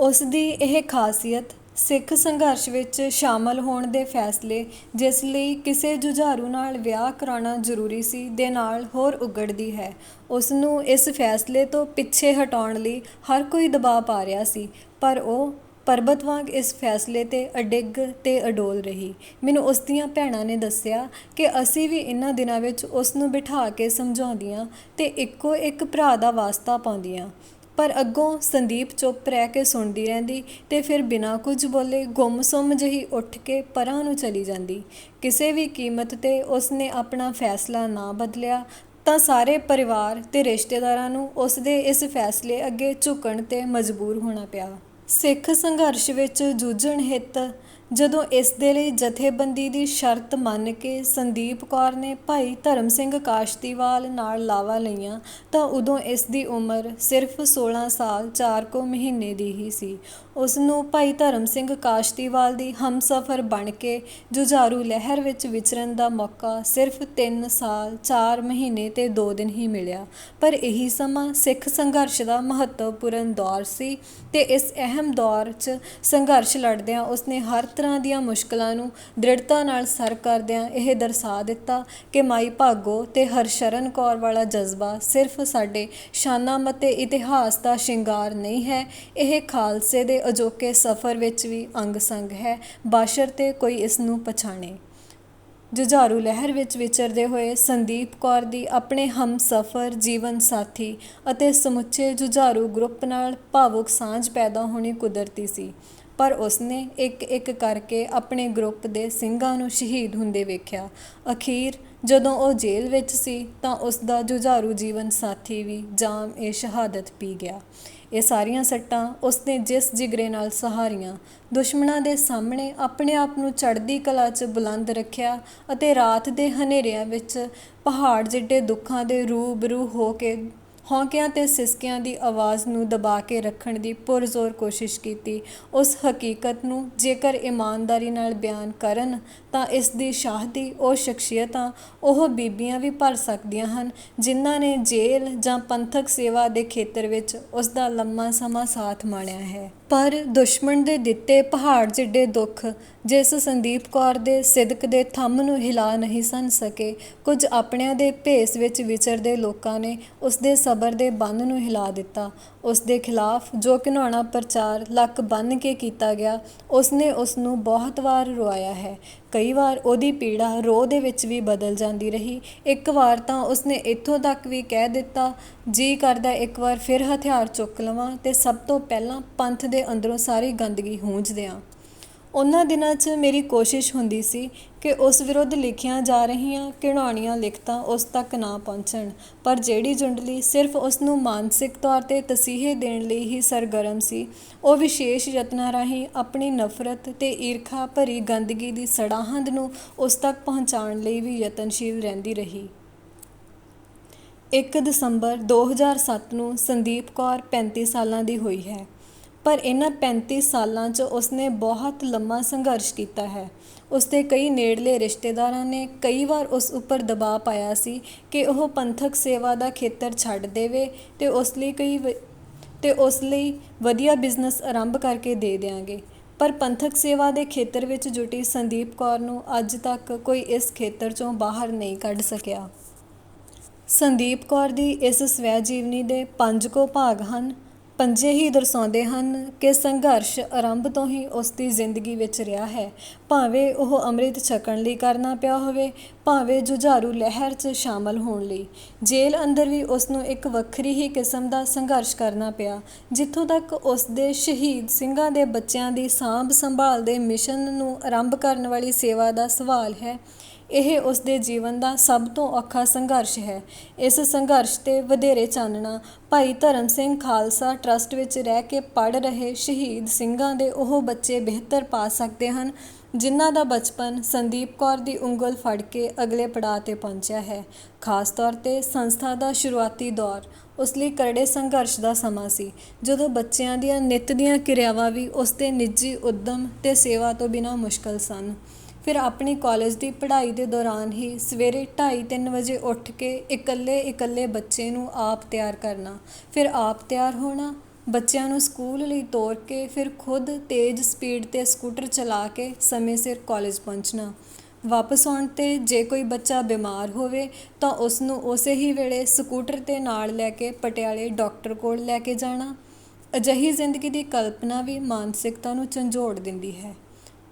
ਉਸ ਦੀ ਇਹ ਖਾਸੀਅਤ ਸਿੱਖ ਸੰਘਰਸ਼ ਵਿੱਚ ਸ਼ਾਮਲ ਹੋਣ ਦੇ ਫੈਸਲੇ, ਜਿਸ ਲਈ ਕਿਸੇ ਜੁਝਾਰੂ ਨਾਲ ਵਿਆਹ ਕਰਾਉਣਾ ਜ਼ਰੂਰੀ ਸੀ, ਦੇ ਨਾਲ ਹੋਰ ਉਗੜਦੀ ਹੈ। ਉਸ ਨੂੰ ਇਸ ਫੈਸਲੇ ਤੋਂ ਪਿੱਛੇ ਹਟਾਉਣ ਲਈ ਹਰ ਕੋਈ ਦਬਾਅ ਪਾ ਰਿਹਾ ਸੀ, ਪਰ ਉਹ ਪਰਬਤ ਵਾਂਗ ਇਸ ਫੈਸਲੇ 'ਤੇ ਅਡਿੱਗ ਤੇ ਅਡੋਲ ਰਹੀ। ਮੈਨੂੰ ਉਸ ਦੀਆਂ ਭੈਣਾਂ ਨੇ ਦੱਸਿਆ ਕਿ ਅਸੀਂ ਵੀ ਇਹਨਾਂ ਦਿਨਾਂ ਵਿੱਚ ਉਸ ਨੂੰ ਬਿਠਾ ਕੇ ਸਮਝਾਉਂਦੀਆਂ ਤੇ ਇੱਕੋ ਇੱਕ ਭਰਾ ਦਾ ਵਾਸਤਾ ਪਾਉਂਦੀਆਂ। ਪਰ ਅੱਗੋਂ ਸੰਦੀਪ ਚੁੱਪ ਰਹਿ ਕੇ ਸੁਣਦੀ ਰਹਿੰਦੀ ਤੇ ਫਿਰ ਬਿਨਾਂ ਕੁਝ ਬੋਲੇ ਗੁੰਮ-ਸੁੰਮ ਜਿਹੀ ਉੱਠ ਕੇ ਪਰਾਂ ਨੂੰ ਚਲੀ ਜਾਂਦੀ। ਕਿਸੇ ਵੀ ਕੀਮਤ 'ਤੇ ਉਸਨੇ ਆਪਣਾ ਫੈਸਲਾ ਨਾ ਬਦਲਿਆ ਤਾਂ ਸਾਰੇ ਪਰਿਵਾਰ ਤੇ ਰਿਸ਼ਤੇਦਾਰਾਂ ਨੂੰ ਉਸਦੇ ਇਸ ਫੈਸਲੇ ਅੱਗੇ ਝੁਕਣ 'ਤੇ ਮਜਬੂਰ ਹੋਣਾ ਪਿਆ। ਸਿੱਖ ਸੰਘਰਸ਼ ਵਿੱਚ ਜੂਝਣ ਹਿੱਤ ਜਦੋਂ ਇਸ ਦੇ ਲਈ ਜਥੇਬੰਦੀ ਦੀ ਸ਼ਰਤ ਮੰਨ ਕੇ ਸੰਦੀਪ ਕੌਰ ਨੇ ਭਾਈ ਧਰਮ ਸਿੰਘ ਕਾਸ਼ਤੀਵਾਲ ਨਾਲ ਲਾਵਾਂ ਲਈਆਂ ਤਾਂ ਉਦੋਂ ਇਸ ਦੀ ਉਮਰ ਸਿਰਫ 16 ਸਾਲ 4 ਕੁ ਮਹੀਨੇ ਦੀ ਹੀ ਸੀ। ਉਸ ਨੂੰ ਭਾਈ ਧਰਮ ਸਿੰਘ ਕਾਸ਼ਤੀਵਾਲ ਦੀ ਹਮਸਫ਼ਰ ਬਣ ਕੇ ਜੁਝਾਰੂ ਲਹਿਰ ਵਿੱਚ ਵਿਚਰਨ ਦਾ ਮੌਕਾ ਸਿਰਫ 3 ਸਾਲ 4 ਮਹੀਨੇ ਤੇ 2 ਦਿਨ ਹੀ ਮਿਲਿਆ। ਪਰ ਇਹੀ ਸਮਾਂ ਸਿੱਖ ਸੰਘਰਸ਼ ਦਾ ਮਹੱਤਵਪੂਰਨ ਦੌਰ ਸੀ ਤੇ ਇਸ ਅਹਿਮ ਦੌਰ 'ਚ ਸੰਘਰਸ਼ ਲੜਦਿਆਂ ਉਸਨੇ ਹਰ ਤਰ੍ਹਾਂ ਦੀਆਂ ਮੁਸ਼ਕਲਾਂ ਨੂੰ ਦ੍ਰਿੜਤਾ ਨਾਲ ਸਰ ਕਰਦਿਆਂ ਇਹ ਦਰਸਾ ਦਿੱਤਾ ਕਿ ਮਾਈ ਭਾਗੋ ਤੇ ਹਰਸ਼ਰਨ ਕੌਰ ਵਾਲਾ ਜਜ਼ਬਾ ਸਿਰਫ ਸਾਡੇ ਸ਼ਾਨਾਮਤੇ ਇਤਿਹਾਸ ਦਾ ਸ਼ਿੰਗਾਰ ਨਹੀਂ ਹੈ, ਇਹ ਖਾਲਸੇ ਦੇ ਅਜੋਕੇ ਸਫ਼ਰ ਵਿੱਚ ਵੀ ਅੰਗ ਸੰਗ ਹੈ, ਬਸ਼ਰਤੇ ਕੋਈ ਇਸ ਨੂੰ ਪਛਾਣੇ। ਜੁਝਾਰੂ ਲਹਿਰ ਵਿੱਚ ਵਿਚਰਦੇ ਹੋਏ ਸੰਦੀਪ ਕੌਰ ਦੀ ਆਪਣੇ ਹਮਸਫ਼ਰ, ਜੀਵਨ ਸਾਥੀ ਅਤੇ ਸਮੁੱਚੇ ਜੁਝਾਰੂ ਗਰੁੱਪ ਨਾਲ ਭਾਵੁਕ ਸਾਂਝ ਪੈਦਾ ਹੋਣੀ ਕੁਦਰਤੀ ਸੀ। ਪਰ ਉਸਨੇ ਇੱਕ-ਇੱਕ ਕਰਕੇ ਆਪਣੇ ਗਰੁੱਪ ਦੇ ਸਿੰਘਾਂ ਨੂੰ ਸ਼ਹੀਦ ਹੁੰਦੇ ਵੇਖਿਆ। ਅਖੀਰ ਜਦੋਂ ਉਹ ਜੇਲ੍ਹ ਵਿੱਚ ਸੀ ਤਾਂ ਉਸਦਾ ਜੁਝਾਰੂ ਜੀਵਨ ਸਾਥੀ ਵੀ ਜਾਮ-ਏ-ਸ਼ਹਾਦਤ ਪੀ ਗਿਆ। ਇਹ ਸਾਰੀਆਂ ਸੱਟਾਂ ਉਸਨੇ ਜਿਸ ਜਿਗਰੇ ਨਾਲ ਸਹਾਰੀਆਂ, ਦੁਸ਼ਮਣਾਂ ਦੇ ਸਾਹਮਣੇ ਆਪਣੇ ਆਪ ਨੂੰ ਚੜ੍ਹਦੀ ਕਲਾ 'ਚ ਬੁਲੰਦ ਰੱਖਿਆ ਅਤੇ ਰਾਤ ਦੇ ਹਨੇਰਿਆਂ ਵਿੱਚ ਪਹਾੜ ਜਿੱਡੇ ਦੁੱਖਾਂ ਦੇ ਰੂਬਰੂ ਹੋ ਕੇ ਹੌਂਕਿਆਂ ਤੇ ਸਿਸਕਿਆਂ ਦੀ ਆਵਾਜ਼ ਨੂੰ ਦਬਾ ਕੇ ਰੱਖਣ ਦੀ ਪੁਰਜ਼ੋਰ ਕੋਸ਼ਿਸ਼ ਕੀਤੀ। ਉਸ ਹਕੀਕਤ ਨੂੰ ਜੇਕਰ ਇਮਾਨਦਾਰੀ ਨਾਲ ਬਿਆਨ ਕਰਨ ਤਾਂ ਇਸ ਦੀ ਸ਼ਾਹ ਦੀ ਉਹ ਸ਼ਖਸੀਅਤਾਂ, ਉਹ ਬੀਬੀਆਂ ਵੀ ਭਰ ਸਕਦੀਆਂ ਹਨ ਜਿਨ੍ਹਾਂ ਨੇ ਜੇਲ੍ਹ ਜਾਂ ਪੰਥਕ ਸੇਵਾ ਦੇ ਖੇਤਰ ਵਿੱਚ ਉਸਦਾ ਲੰਮਾ ਸਮਾਂ ਸਾਥ ਮਾਣਿਆ ਹੈ। ਪਰ ਦੁਸ਼ਮਣ ਦੇ ਦਿੱਤੇ ਪਹਾੜ ਜਿੱਡੇ ਦੁੱਖ ਜਿਸ ਸੰਦੀਪ ਕੌਰ ਦੇ ਸਿਦਕ ਦੇ ਥੰਮ ਨੂੰ ਹਿਲਾ ਨਹੀਂ ਸਨ ਸਕੇ, ਕੁਝ ਆਪਣਿਆਂ ਦੇ ਭੇਸ ਵਿੱਚ ਵਿਚਰਦੇ ਲੋਕਾਂ ਨੇ ਉਸਦੇ ਸਬਰ ਦੇ ਬੰਨ੍ਹ ਨੂੰ ਹਿਲਾ ਦਿੱਤਾ। ਉਸ ਦੇ ਖਿਲਾਫ ਜੋ ਘਿਨਾਉਣਾ ਪ੍ਰਚਾਰ ਲੱਕ ਬੰਨ੍ਹ ਕੇ ਕੀਤਾ ਗਿਆ, ਉਸਨੇ ਉਸ ਨੂੰ ਬਹੁਤ ਵਾਰ ਰੁਆਇਆ ਹੈ। ਕਈ ਵਾਰ ਉਹਦੀ ਪੀੜਾ ਰੋਹ ਦੇ ਵਿੱਚ ਵੀ ਬਦਲ ਜਾਂਦੀ ਰਹੀ। ਇੱਕ ਵਾਰ ਤਾਂ ਉਸਨੇ ਇੱਥੋਂ ਤੱਕ ਵੀ ਕਹਿ ਦਿੱਤਾ, ਜੀ ਕਰਦਾ ਇੱਕ ਵਾਰ ਫਿਰ ਹਥਿਆਰ ਚੁੱਕ ਲਵਾਂ ਤੇ ਸਭ ਤੋਂ ਪਹਿਲਾਂ ਪੰਥ ਦੇ ਅੰਦਰੋਂ ਸਾਰੀ ਗੰਦਗੀ ਹੂੰਝ ਦਿਆਂ। ਉਹਨਾਂ ਦਿਨਾਂ 'ਚ ਮੇਰੀ ਕੋਸ਼ਿਸ਼ ਹੁੰਦੀ ਸੀ ਕਿ ਉਸ ਵਿਰੁੱਧ ਲਿਖੀਆਂ ਜਾ ਰਹੀਆਂ ਘਿਣਾਉਣੀਆਂ ਲਿਖਤਾਂ ਉਸ ਤੱਕ ਨਾ ਪਹੁੰਚਣ, ਪਰ ਜਿਹੜੀ ਜੁੰਡਲੀ ਸਿਰਫ ਉਸ ਨੂੰ ਮਾਨਸਿਕ ਤੌਰ 'ਤੇ ਤਸੀਹੇ ਦੇਣ ਲਈ ਹੀ ਸਰਗਰਮ ਸੀ, ਉਹ ਵਿਸ਼ੇਸ਼ ਯਤਨਾਂ ਰਾਹੀਂ ਆਪਣੀ ਨਫ਼ਰਤ ਤੇ ਈਰਖਾ ਭਰੀ ਗੰਦਗੀ ਦੀ ਸੜਾਹੰਦ ਨੂੰ ਉਸ ਤੱਕ ਪਹੁੰਚਾਉਣ ਲਈ ਵੀ ਯਤਨਸ਼ੀਲ ਰਹਿੰਦੀ ਰਹੀ। 1 ਦਸੰਬਰ 2007 ਨੂੰ ਸੰਦੀਪ ਕੌਰ 35 ਸਾਲਾਂ ਦੀ ਹੋਈ ਹੈ। ਪਰ ਇਹਨਾਂ 35 ਸਾਲਾਂ 'ਚ ਉਸਨੇ ਬਹੁਤ ਲੰਮਾ ਸੰਘਰਸ਼ ਕੀਤਾ ਹੈ। ਉਸਦੇ ਕਈ ਨੇੜਲੇ ਰਿਸ਼ਤੇਦਾਰਾਂ ਨੇ ਕਈ ਵਾਰ ਉਸ ਉੱਪਰ ਦਬਾਅ ਪਾਇਆ ਸੀ ਕਿ ਉਹ ਪੰਥਕ ਸੇਵਾ ਦਾ ਖੇਤਰ ਛੱਡ ਦੇਵੇ ਤੇ ਉਸ ਲਈ ਵਧੀਆ ਬਿਜ਼ਨਸ ਆਰੰਭ ਕਰਕੇ ਦੇ ਦਿਆਂਗੇ। ਪਰ ਪੰਥਕ ਸੇਵਾ ਦੇ ਖੇਤਰ ਵਿੱਚ ਜੁਟੀ ਸੰਦੀਪ ਕੌਰ ਨੂੰ ਅੱਜ ਤੱਕ ਕੋਈ ਇਸ ਖੇਤਰ 'ਚੋਂ ਬਾਹਰ ਨਹੀਂ ਕੱਢ ਸਕਿਆ। ਸੰਦੀਪ ਕੌਰ ਦੀ ਇਸ ਸਵੈ ਜੀਵਨੀ ਦੇ 5 ਕੁ ਭਾਗ ਹਨ। ਪੰਜੇ ਹੀ ਦਰਸਾਉਂਦੇ ਹਨ ਕਿ ਸੰਘਰਸ਼ ਆਰੰਭ ਤੋਂ ਹੀ ਉਸ ਦੀ ਜ਼ਿੰਦਗੀ ਵਿੱਚ ਰਿਹਾ ਹੈ, ਭਾਵੇਂ ਉਹ ਅੰਮ੍ਰਿਤ ਛਕਣ ਲਈ ਕਰਨਾ ਪਿਆ ਹੋਵੇ, ਭਾਵੇਂ ਜੁਝਾਰੂ ਲਹਿਰ 'ਚ ਸ਼ਾਮਲ ਹੋਣ ਲਈ। ਜੇਲ੍ਹ ਅੰਦਰ ਵੀ ਉਸ ਨੂੰ ਇੱਕ ਵੱਖਰੀ ਹੀ ਕਿਸਮ ਦਾ ਸੰਘਰਸ਼ ਕਰਨਾ ਪਿਆ। ਜਿੱਥੋਂ ਤੱਕ ਉਸ ਦੇ ਸ਼ਹੀਦ ਸਿੰਘਾਂ ਦੇ ਬੱਚਿਆਂ ਦੀ ਸਾਂਭ ਸੰਭਾਲ ਦੇ ਮਿਸ਼ਨ ਨੂੰ ਆਰੰਭ ਕਰਨ ਵਾਲੀ ਸੇਵਾ ਦਾ ਸਵਾਲ ਹੈ, ਇਹ ਉਸ ਦੇ ਜੀਵਨ ਦਾ ਸਭ ਤੋਂ ਔਖਾ ਸੰਘਰਸ਼ ਹੈ। ਇਸ ਸੰਘਰਸ਼ 'ਤੇ ਵਧੇਰੇ ਚਾਨਣਾ ਭਾਈ ਧਰਮ ਸਿੰਘ ਖਾਲਸਾ ਟਰੱਸਟ ਵਿੱਚ ਰਹਿ ਕੇ ਪੜ੍ਹ ਰਹੇ ਸ਼ਹੀਦ ਸਿੰਘਾਂ ਦੇ ਉਹ ਬੱਚੇ ਬਿਹਤਰ ਪਾ ਸਕਦੇ ਹਨ ਜਿਨ੍ਹਾਂ ਦਾ ਬਚਪਨ ਸੰਦੀਪ ਕੌਰ ਦੀ ਉਂਗਲ ਫੜ ਕੇ ਅਗਲੇ ਪੜਾਅ 'ਤੇ ਪਹੁੰਚਿਆ ਹੈ। ਖਾਸ ਤੌਰ 'ਤੇ ਸੰਸਥਾ ਦਾ ਸ਼ੁਰੂਆਤੀ ਦੌਰ ਉਸ ਲਈ ਕਰੜੇ ਸੰਘਰਸ਼ ਦਾ ਸਮਾਂ ਸੀ, ਜਦੋਂ ਬੱਚਿਆਂ ਦੀਆਂ ਨਿੱਤ ਦੀਆਂ ਕਿਰਿਆਵਾਂ ਵੀ ਉਸ ਦੇ ਨਿੱਜੀ ਉੱਦਮ ਤੇ ਸੇਵਾ ਤੋਂ ਬਿਨਾਂ ਮੁਸ਼ਕਲ ਸਨ। ਫਿਰ ਆਪਣੀ ਕਾਲਜ ਦੀ ਪੜ੍ਹਾਈ ਦੇ ਦੌਰਾਨ ਹੀ ਸਵੇਰੇ 2:30-3 ਵਜੇ ਉੱਠ ਕੇ ਇਕੱਲੇ ਬੱਚੇ ਨੂੰ ਆਪ ਤਿਆਰ ਕਰਨਾ, ਫਿਰ ਆਪ ਤਿਆਰ ਹੋਣਾ, ਬੱਚਿਆਂ ਨੂੰ ਸਕੂਲ ਲਈ ਤੋਰ ਕੇ ਫਿਰ ਖੁਦ ਤੇਜ਼ ਸਪੀਡ 'ਤੇ ਸਕੂਟਰ ਚਲਾ ਕੇ ਸਮੇਂ ਸਿਰ ਕਾਲਜ ਪਹੁੰਚਣਾ। ਵਾਪਸ ਆਉਣ 'ਤੇ ਜੇ ਕੋਈ ਬੱਚਾ ਬਿਮਾਰ ਹੋਵੇ ਤਾਂ ਉਸ ਨੂੰ ਉਸੇ ਹੀ ਵੇਲੇ ਸਕੂਟਰ 'ਤੇ ਨਾਲ ਲੈ ਕੇ ਪਟਿਆਲੇ ਡਾਕਟਰ ਕੋਲ ਲੈ ਕੇ ਜਾਣਾ। ਅਜਿਹੀ ਜ਼ਿੰਦਗੀ ਦੀ ਕਲਪਨਾ ਵੀ ਮਾਨਸਿਕਤਾ ਨੂੰ ਝੰਜੋੜ ਦਿੰਦੀ ਹੈ।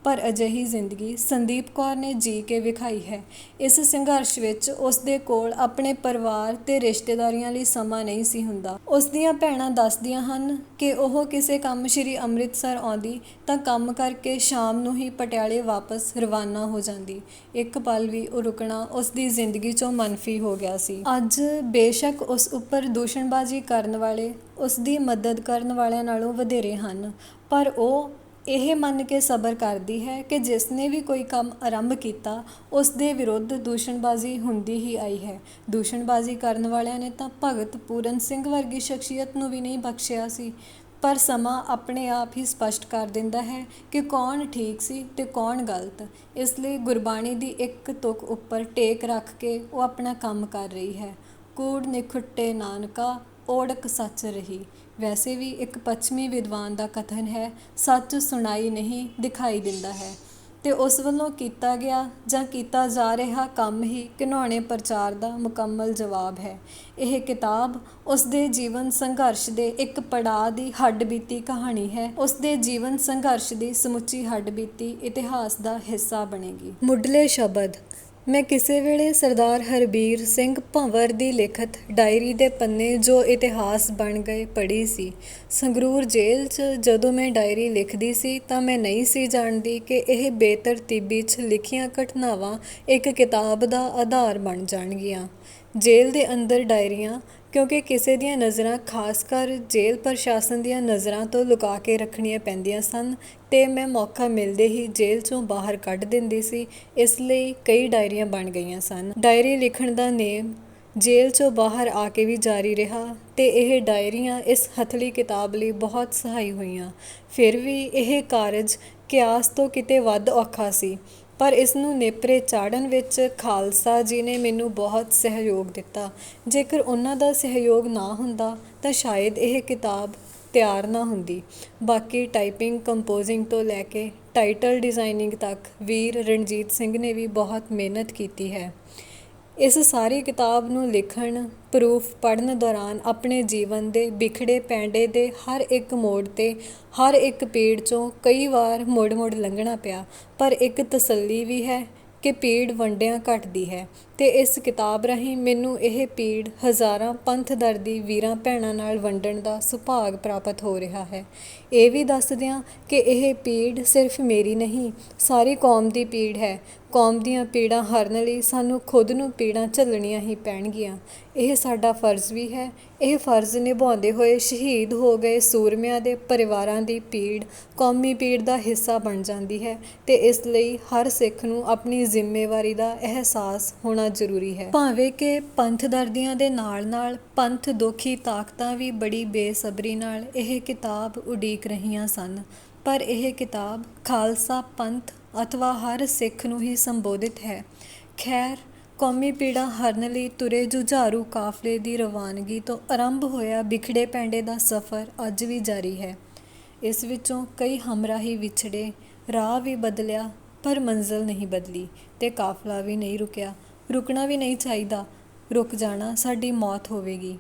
ਪਰ ਅਜਿਹੀ ਜ਼ਿੰਦਗੀ ਸੰਦੀਪ ਕੌਰ ਨੇ ਜੀ ਕੇ ਵਿਖਾਈ ਹੈ। ਇਸ ਸੰਘਰਸ਼ ਵਿੱਚ ਉਸ ਦੇ ਕੋਲ ਆਪਣੇ ਪਰਿਵਾਰ ਤੇ ਰਿਸ਼ਤੇਦਾਰੀਆਂ ਲਈ ਸਮਾਂ ਨਹੀਂ ਸੀ ਹੁੰਦਾ। ਉਸ ਦੀਆਂ ਭੈਣਾਂ ਦੱਸਦੀਆਂ ਹਨ ਕਿ ਉਹ ਕਿਸੇ ਕੰਮ ਸ਼੍ਰੀ ਅੰਮ੍ਰਿਤਸਰ ਆਉਂਦੀ ਤਾਂ ਕੰਮ ਕਰਕੇ ਸ਼ਾਮ ਨੂੰ ਹੀ ਪਟਿਆਲੇ ਵਾਪਸ ਰਵਾਨਾ ਹੋ ਜਾਂਦੀ। ਇੱਕ ਪਲ ਵੀ ਉਹ ਰੁਕਣਾ ਉਸ ਦੀ ਜ਼ਿੰਦਗੀ 'ਚੋਂ ਮੰਨਫੀ ਹੋ ਗਿਆ ਸੀ। ਅੱਜ ਬੇਸ਼ੱਕ ਉਸ ਉੱਪਰ ਦੂਸ਼ਣਬਾਜ਼ੀ ਕਰਨ ਵਾਲੇ ਉਸ ਦੀ ਮਦਦ ਕਰਨ ਵਾਲਿਆਂ ਨਾਲੋਂ ਵਧੇਰੇ ਹਨ, ਪਰ ਉਹ ਇਹ ਮੰਨ ਕੇ ਸਬਰ ਕਰਦੀ ਹੈ ਕਿ ਜਿਸ ਨੇ ਵੀ ਕੋਈ ਕੰਮ ਆਰੰਭ ਕੀਤਾ ਉਸ ਦੇ ਵਿਰੁੱਧ ਦੂਸ਼ਣਬਾਜ਼ੀ ਹੁੰਦੀ ਹੀ ਆਈ ਹੈ। ਦੂਸ਼ਣਬਾਜ਼ੀ ਕਰਨ ਵਾਲਿਆਂ ਨੇ ਤਾਂ ਭਗਤ ਪੂਰਨ ਸਿੰਘ ਵਰਗੀ ਸ਼ਖਸੀਅਤ ਨੂੰ ਵੀ ਨਹੀਂ ਬਖਸ਼ਿਆ ਸੀ। ਪਰ ਸਮਾਂ ਆਪਣੇ ਆਪ ਹੀ ਸਪਸ਼ਟ ਕਰ ਦਿੰਦਾ ਹੈ ਕਿ ਕੌਣ ਠੀਕ ਸੀ ਤੇ ਕੌਣ ਗਲਤ। ਇਸ ਲਈ ਗੁਰਬਾਣੀ ਦੀ ਇੱਕ ਤੁਕ ਉੱਪਰ ਟੇਕ ਰੱਖ ਕੇ ਉਹ ਆਪਣਾ ਕੰਮ ਕਰ ਰਹੀ ਹੈ। ਕੂੜ ਨਿਖੁੱਟੇ ਨਾਨਕਾ ਓੜਕ ਸੱਚ ਰਹੀ। ਵੈਸੇ ਵੀ ਇੱਕ ਪੱਛਮੀ ਵਿਦਵਾਨ ਦਾ ਕਥਨ ਹੈ, ਸੱਚ ਸੁਣਾਈ ਨਹੀਂ ਦਿਖਾਈ ਦਿੰਦਾ ਹੈ, ਤੇ ਉਸ ਵੱਲੋਂ ਕੀਤਾ ਗਿਆ ਜਾਂ ਕੀਤਾ ਜਾ ਰਿਹਾ ਕੰਮ ਹੀ ਘਿਨਾਉਣੇ ਪ੍ਰਚਾਰ ਦਾ ਮੁਕੰਮਲ ਜਵਾਬ ਹੈ। ਇਹ ਕਿਤਾਬ ਉਸ ਦੇ ਜੀਵਨ ਸੰਘਰਸ਼ ਦੇ ਇੱਕ ਪੜਾਅ ਦੀ ਹੱਡਬੀਤੀ ਕਹਾਣੀ ਹੈ। ਉਸ ਦੇ ਜੀਵਨ ਸੰਘਰਸ਼ ਦੀ ਸਮੁੱਚੀ ਹੱਡਬੀਤੀ ਇਤਿਹਾਸ ਦਾ ਹਿੱਸਾ ਬਣੇਗੀ। ਮੁੱਢਲੇ ਸ਼ਬਦ। ਮੈਂ ਕਿਸੇ ਵੇਲੇ ਸਰਦਾਰ ਹਰਬੀਰ ਸਿੰਘ ਭੰਵਰ ਦੀ ਲਿਖਤ ਡਾਇਰੀ ਦੇ ਪੰਨੇ ਜੋ ਇਤਿਹਾਸ ਬਣ ਗਏ ਪੜ੍ਹੀ ਸੀ। ਸੰਗਰੂਰ ਜੇਲ੍ਹ 'ਚ ਜਦੋਂ ਮੈਂ ਡਾਇਰੀ ਲਿਖਦੀ ਸੀ ਤਾਂ ਮੈਂ ਨਹੀਂ ਸੀ ਜਾਣਦੀ ਕਿ ਇਹ ਬੇਤਰਤੀਬੀ 'ਚ ਲਿਖੀਆਂ ਘਟਨਾਵਾਂ ਇੱਕ ਕਿਤਾਬ ਦਾ ਆਧਾਰ ਬਣ ਜਾਣਗੀਆਂ। ਜੇਲ੍ਹ ਦੇ ਅੰਦਰ ਡਾਇਰੀਆਂ ਕਿਉਂਕਿ ਕਿਸੇ ਦੀਆਂ ਨਜ਼ਰਾਂ ਖਾਸ ਕਰ ਜੇਲ੍ਹ ਪ੍ਰਸ਼ਾਸਨ ਦੀਆਂ ਨਜ਼ਰਾਂ ਤੋਂ ਲੁਕਾ ਕੇ ਰੱਖਣੀਆਂ ਪੈਂਦੀਆਂ ਸਨ ਤੇ ਮੈਂ ਮੌਕਾ ਮਿਲਦੇ ਹੀ ਜੇਲ੍ਹ 'ਚੋਂ ਬਾਹਰ ਕੱਢ ਦਿੰਦੀ ਸੀ। ਇਸ ਲਈ ਕਈ ਡਾਇਰੀਆਂ ਬਣ ਗਈਆਂ ਸਨ। ਡਾਇਰੀ ਲਿਖਣ ਦਾ ਨੇਮ ਜੇਲ੍ਹ 'ਚੋਂ ਬਾਹਰ ਆ ਕੇ ਵੀ ਜਾਰੀ ਰਿਹਾ ਤੇ ਇਹ ਡਾਇਰੀਆਂ ਇਸ ਹਥਲੀ ਕਿਤਾਬ ਲਈ ਬਹੁਤ ਸਹਾਈ ਹੋਈਆਂ। ਫਿਰ ਵੀ ਇਹ ਕਾਰਜ ਕਿਆਸ ਤੋਂ ਕਿਤੇ ਵੱਧ ਔਖਾ ਸੀ, ਪਰ ਇਸ ਨੂੰ ਨੇਪਰੇ ਚਾੜ੍ਹਨ ਵਿੱਚ ਖਾਲਸਾ ਜੀ ਨੇ ਮੈਨੂੰ ਬਹੁਤ ਸਹਿਯੋਗ ਦਿੱਤਾ। ਜੇਕਰ ਉਹਨਾਂ ਦਾ ਸਹਿਯੋਗ ਨਾ ਹੁੰਦਾ ਤਾਂ ਸ਼ਾਇਦ ਇਹ ਕਿਤਾਬ ਤਿਆਰ ਨਾ ਹੁੰਦੀ। ਬਾਕੀ ਟਾਈਪਿੰਗ ਕੰਪੋਜ਼ਿੰਗ ਤੋਂ ਲੈ ਕੇ ਟਾਈਟਲ ਡਿਜ਼ਾਈਨਿੰਗ ਤੱਕ ਵੀਰ ਰਣਜੀਤ ਸਿੰਘ ਨੇ ਵੀ ਬਹੁਤ ਮਿਹਨਤ ਕੀਤੀ ਹੈ। ਇਸ ਸਾਰੀ ਕਿਤਾਬ ਨੂੰ ਲਿਖਣ, ਪ੍ਰੂਫ ਪੜ੍ਹਨ ਦੌਰਾਨ ਆਪਣੇ ਜੀਵਨ ਦੇ ਬਿਖੜੇ ਪੈਂਡੇ ਦੇ ਹਰ ਇੱਕ ਮੋੜ ਤੇ ਹਰ ਇੱਕ ਪੀੜ 'ਚੋਂ ਕਈ ਵਾਰ ਮੁੜ ਲੰਘਣਾ ਪਿਆ, ਪਰ ਇੱਕ ਤਸੱਲੀ ਵੀ ਹੈ ਕਿ ਪੀੜ ਵੰਡਿਆਂ ਘਟਦੀ ਹੈ ਤੇ ਇਸ ਕਿਤਾਬ ਰਾਹੀਂ ਮੈਨੂੰ ਇਹ ਪੀੜ ਹਜ਼ਾਰਾਂ ਪੰਥ ਦਰਦੀ ਵੀਰਾਂ ਭੈਣਾਂ ਨਾਲ ਵੰਡਣ ਦਾ ਸੁਭਾਗ ਪ੍ਰਾਪਤ ਹੋ ਰਿਹਾ ਹੈ। ਇਹ ਵੀ ਦੱਸ ਦਿਆਂ ਕਿ ਇਹ ਪੀੜ ਸਿਰਫ ਮੇਰੀ ਨਹੀਂ, ਸਾਰੀ ਕੌਮ ਦੀ ਪੀੜ ਹੈ। ਕੌਮ ਦੀਆਂ ਪੀੜਾਂ ਹਰਨ ਲਈ ਸਾਨੂੰ ਖੁਦ ਨੂੰ ਪੀੜਾਂ ਝੱਲਣੀਆਂ ਹੀ ਪੈਣਗੀਆਂ। ਇਹ ਸਾਡਾ ਫਰਜ਼ ਵੀ ਹੈ। ਇਹ ਫਰਜ਼ ਨਿਭਾਉਂਦੇ ਹੋਏ ਸ਼ਹੀਦ ਹੋ ਗਏ ਸੂਰਮਿਆਂ ਦੇ ਪਰਿਵਾਰਾਂ ਦੀ ਪੀੜ ਕੌਮੀ ਪੀੜ ਦਾ ਹਿੱਸਾ ਬਣ ਜਾਂਦੀ ਹੈ ਤੇ ਇਸ ਲਈ ਹਰ ਸਿੱਖ ਨੂੰ ਆਪਣੀ ਜ਼ਿੰਮੇਵਾਰੀ ਦਾ ਅਹਿਸਾਸ ਹੋਣਾ ਜ਼ਰੂਰੀ ਹੈ। ਭਾਵੇਂ ਕਿ ਪੰਥ ਦਰਦੀਆਂ ਦੇ ਨਾਲ ਪੰਥ ਦੋਖੀ ਤਾਕਤਾਂ ਵੀ ਬੜੀ ਬੇਸਬਰੀ ਨਾਲ ਇਹ ਕਿਤਾਬ ਉਡੀਕ ਰਹੀਆਂ ਸਨ, ਪਰ ਇਹ ਕਿਤਾਬ ਖਾਲਸਾ ਪੰਥ ਅਥਵਾ ਹਰ ਸਿੱਖ ਨੂੰ ਹੀ ਸੰਬੋਧਿਤ ਹੈ। ਖੈਰ, ਕੌਮੀ ਪੀੜਾਂ ਹਰਨ ਲਈ ਤੁਰੇ ਜੁਝਾਰੂ ਕਾਫਲੇ ਦੀ ਰਵਾਨਗੀ ਤੋਂ ਆਰੰਭ ਹੋਇਆ ਬਿਖੜੇ ਪੈਂਡੇ ਦਾ ਸਫ਼ਰ ਅੱਜ ਵੀ ਜਾਰੀ ਹੈ। ਇਸ ਵਿੱਚੋਂ ਕਈ ਹਮਰਾਹੀ ਵਿਛੜੇ, ਰਾਹ ਵੀ ਬਦਲਿਆ ਪਰ ਮੰਜ਼ਿਲ ਨਹੀਂ ਬਦਲੀ ਤੇ ਕਾਫਲਾ ਵੀ ਨਹੀਂ ਰੁਕਿਆ। ਰੁਕਣਾ ਵੀ ਨਹੀਂ ਚਾਹੀਦਾ, ਰੁਕ ਜਾਣਾ ਸਾਡੀ ਮੌਤ ਹੋਵੇਗੀ।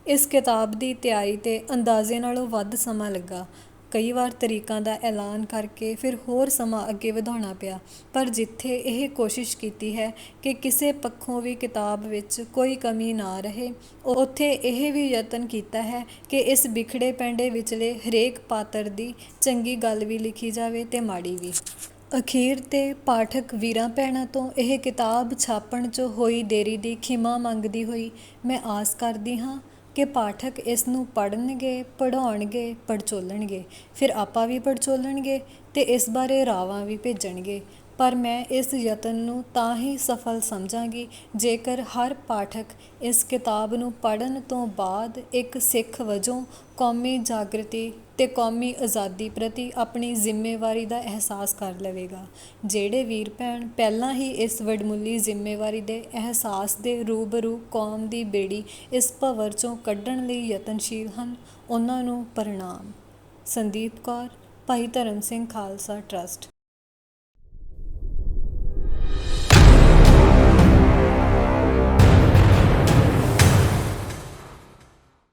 ਇਸ ਕਿਤਾਬ ਦੀ ਤਿਆਰੀ ਤੇ ਅੰਦਾਜ਼ੇ ਨਾਲੋਂ ਵੱਧ ਸਮਾਂ ਲੱਗਾ। ਕਈ ਵਾਰ ਤਰੀਕਾਂ ਦਾ ਐਲਾਨ ਕਰਕੇ ਫਿਰ ਹੋਰ ਸਮਾਂ ਅੱਗੇ ਵਧਾਉਣਾ ਪਿਆ, ਪਰ ਜਿੱਥੇ ਇਹ ਕੋਸ਼ਿਸ਼ ਕੀਤੀ ਹੈ ਕਿ ਕਿਸੇ ਪੱਖੋਂ ਵੀ ਕਿਤਾਬ ਵਿੱਚ ਕੋਈ ਕਮੀ ਨਾ ਰਹੇ, ਉੱਥੇ ਇਹ ਵੀ ਯਤਨ ਕੀਤਾ ਹੈ ਕਿ ਇਸ ਬਿਖੜੇ ਪੈਂਡੇ ਵਿਚਲੇ ਹਰੇਕ ਪਾਤਰ ਦੀ ਚੰਗੀ ਗੱਲ ਵੀ ਲਿਖੀ ਜਾਵੇ ਤੇ ਮਾੜੀ ਵੀ। ਅਖੀਰ ਤੇ ਪਾਠਕ ਵੀਰਾਂ ਭੈਣਾਂ ਤੋਂ ਇਹ ਕਿਤਾਬ ਛਾਪਣ 'ਚ ਹੋਈ ਦੇਰੀ ਦੀ ਖਿਮਾ ਮੰਗਦੀ ਹੋਈ ਮੈਂ ਆਸ ਕਰਦੀ ਹਾਂ ਕਿ ਪਾਠਕ ਇਸ ਨੂੰ ਪੜ੍ਹਨਗੇ, ਪੜ੍ਹਾਉਣਗੇ, ਪੜਚੋਲਣਗੇ, ਫਿਰ ਆਪਾਂ ਵੀ ਪੜਚੋਲਣਗੇ ਤੇ ਇਸ ਬਾਰੇ ਰਾਵਾਂ ਵੀ ਭੇਜਣਗੇ। ਪਰ ਮੈਂ ਇਸ ਯਤਨ ਨੂੰ ਤਾਂ ਹੀ ਸਫਲ ਸਮਝਾਂਗੀ ਜੇਕਰ ਹਰ ਪਾਠਕ ਇਸ ਕਿਤਾਬ ਨੂੰ ਪੜ੍ਹਨ ਤੋਂ ਬਾਅਦ ਇੱਕ ਸਿੱਖ ਵਜੋਂ ਕੌਮੀ ਜਾਗ੍ਰਿਤੀ ਤੇ ਕੌਮੀ ਆਜ਼ਾਦੀ ਪ੍ਰਤੀ ਆਪਣੀ ਜ਼ਿੰਮੇਵਾਰੀ ਦਾ ਅਹਿਸਾਸ ਕਰ ਲਵੇਗਾ। ਜਿਹੜੇ ਵੀਰ ਭੈਣ ਪਹਿਲਾਂ ਹੀ ਇਸ ਵਡਮੁੱਲੀ ਜ਼ਿੰਮੇਵਾਰੀ ਦੇ ਅਹਿਸਾਸ ਦੇ ਰੂਬਰੂ ਕੌਮ ਦੀ ਬੇੜੀ ਇਸ ਭੰਵਰ 'ਚੋਂ ਕੱਢਣ ਲਈ ਯਤਨਸ਼ੀਲ ਹਨ, ਉਹਨਾਂ ਨੂੰ ਪ੍ਰਣਾਮ। ਸੰਦੀਪ ਕੌਰ, ਭਾਈ ਧਰਮ ਸਿੰਘ ਖਾਲਸਾ ਟਰੱਸਟ।